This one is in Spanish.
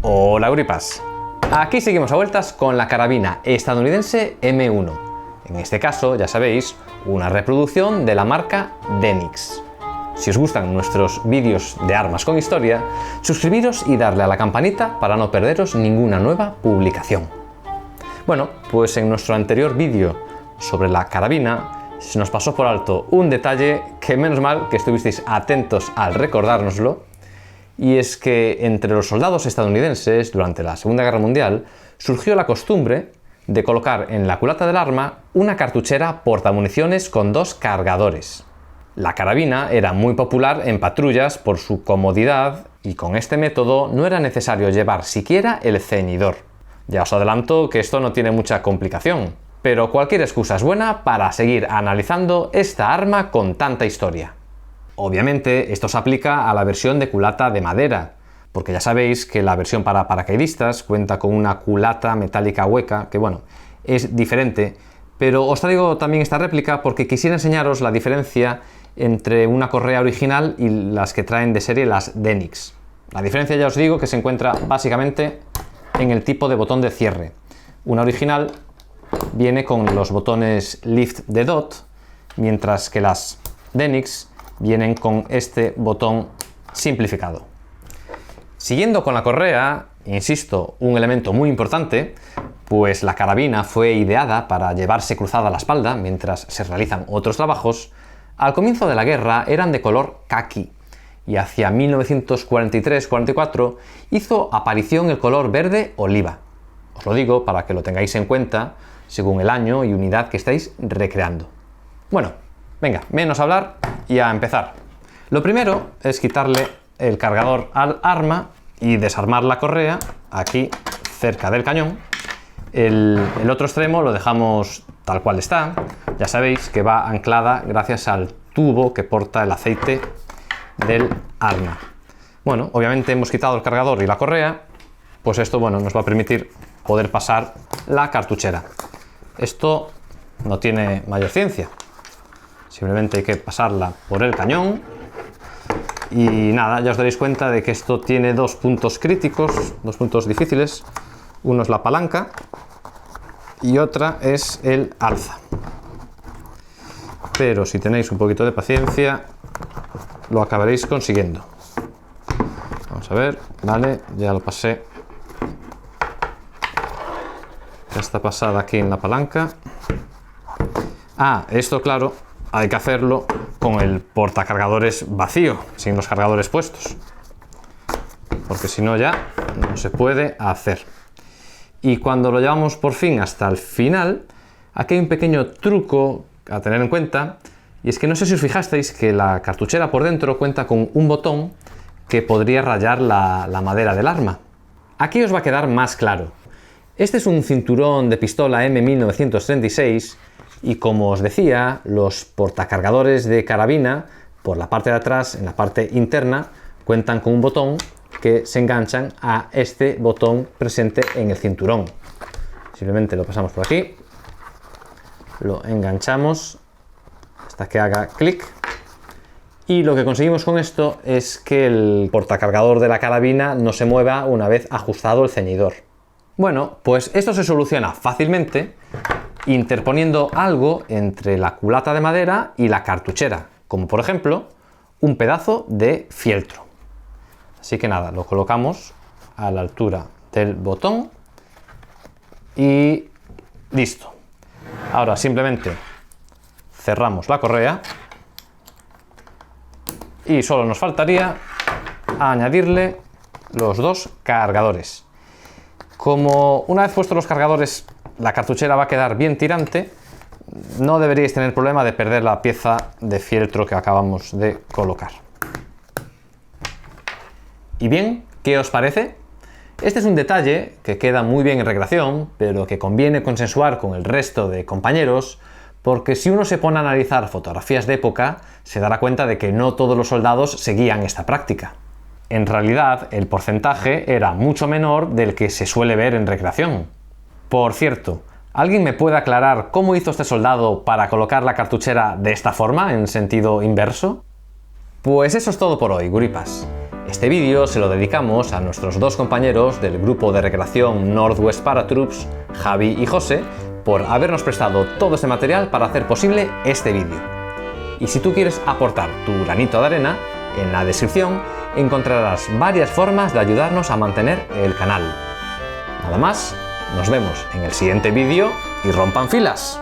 Hola Gripas. Aquí seguimos a vueltas con la carabina estadounidense M1. En este caso, ya sabéis, una reproducción de la marca Denix. Si os gustan nuestros vídeos de armas con historia, suscribiros y darle a la campanita para no perderos ninguna nueva publicación. Bueno, pues en nuestro anterior vídeo sobre la carabina se nos pasó por alto un detalle que menos mal que estuvisteis atentos al recordárnoslo, y es que entre los soldados estadounidenses durante la Segunda Guerra Mundial surgió la costumbre de colocar en la culata del arma una cartuchera portamuniciones con dos cargadores. La carabina era muy popular en patrullas por su comodidad y con este método no era necesario llevar siquiera el ceñidor. Ya os adelanto que esto no tiene mucha complicación, pero cualquier excusa es buena para seguir analizando esta arma con tanta historia. Obviamente esto se aplica a la versión de culata de madera, porque ya sabéis que la versión para paracaidistas cuenta con una culata metálica hueca, que bueno, es diferente, pero os traigo también esta réplica porque quisiera enseñaros la diferencia entre una correa original y las que traen de serie las Denix. La diferencia, ya os digo, que se encuentra básicamente en el tipo de botón de cierre. Una original viene con los botones Lift de DOT, mientras que las Denix vienen con este botón simplificado. Siguiendo con la correa, insisto, un elemento muy importante, pues la carabina fue ideada para llevarse cruzada a la espalda mientras se realizan otros trabajos. Al comienzo de la guerra eran de color caqui y hacia 1943-44 hizo aparición el color verde oliva. Os lo digo para que lo tengáis en cuenta según el año y unidad que estáis recreando. Bueno, venga, menos hablar y a empezar. Lo primero es quitarle el cargador al arma y desarmar la correa aquí cerca del cañón. El otro extremo lo dejamos tal cual está. Ya sabéis que va anclada gracias al tubo que porta el aceite del arma. Bueno, obviamente hemos quitado el cargador y la correa, pues esto bueno, nos va a permitir poder pasar la cartuchera. Esto no tiene mayor ciencia. Simplemente hay que pasarla por el cañón. Y nada, ya os daréis cuenta de que esto tiene dos puntos críticos, dos puntos difíciles. Uno es la palanca y otra es el alza. Pero si tenéis un poquito de paciencia, lo acabaréis consiguiendo. Vamos a ver, vale, ya lo pasé. Ya está pasada aquí en la palanca. Esto claro, hay que hacerlo con el portacargadores vacío, sin los cargadores puestos, porque si no ya no se puede hacer. Y cuando lo llevamos por fin hasta el final, aquí hay un pequeño truco a tener en cuenta, y es que no sé si os fijasteis que la cartuchera por dentro cuenta con un botón que podría rayar la madera del arma. Aquí os va a quedar más claro. Este es un cinturón de pistola M1936 y, como os decía, los portacargadores de carabina por la parte de atrás, en la parte interna, cuentan con un botón que se enganchan a este botón presente en el cinturón. Simplemente lo pasamos por aquí, lo enganchamos hasta que haga clic, y lo que conseguimos con esto es que el portacargador de la carabina no se mueva una vez ajustado el ceñidor. Bueno, pues esto se soluciona fácilmente interponiendo algo entre la culata de madera y la cartuchera, como por ejemplo un pedazo de fieltro. Así que nada, lo colocamos a la altura del botón y listo. Ahora simplemente cerramos la correa y solo nos faltaría añadirle los dos cargadores. Como una vez puestos los cargadores la cartuchera va a quedar bien tirante, no deberíais tener problema de perder la pieza de fieltro que acabamos de colocar. ¿Y bien? ¿Qué os parece? Este es un detalle que queda muy bien en recreación, pero que conviene consensuar con el resto de compañeros, porque si uno se pone a analizar fotografías de época, se dará cuenta de que no todos los soldados seguían esta práctica. En realidad, el porcentaje era mucho menor del que se suele ver en recreación. Por cierto, ¿alguien me puede aclarar cómo hizo este soldado para colocar la cartuchera de esta forma, en sentido inverso? Pues eso es todo por hoy, Guripas. Este vídeo se lo dedicamos a nuestros dos compañeros del grupo de recreación Northwest Paratroops, Javi y José, por habernos prestado todo este material para hacer posible este vídeo. Y si tú quieres aportar tu granito de arena, en la descripción encontrarás varias formas de ayudarnos a mantener el canal. Nada más, nos vemos en el siguiente vídeo y rompan filas.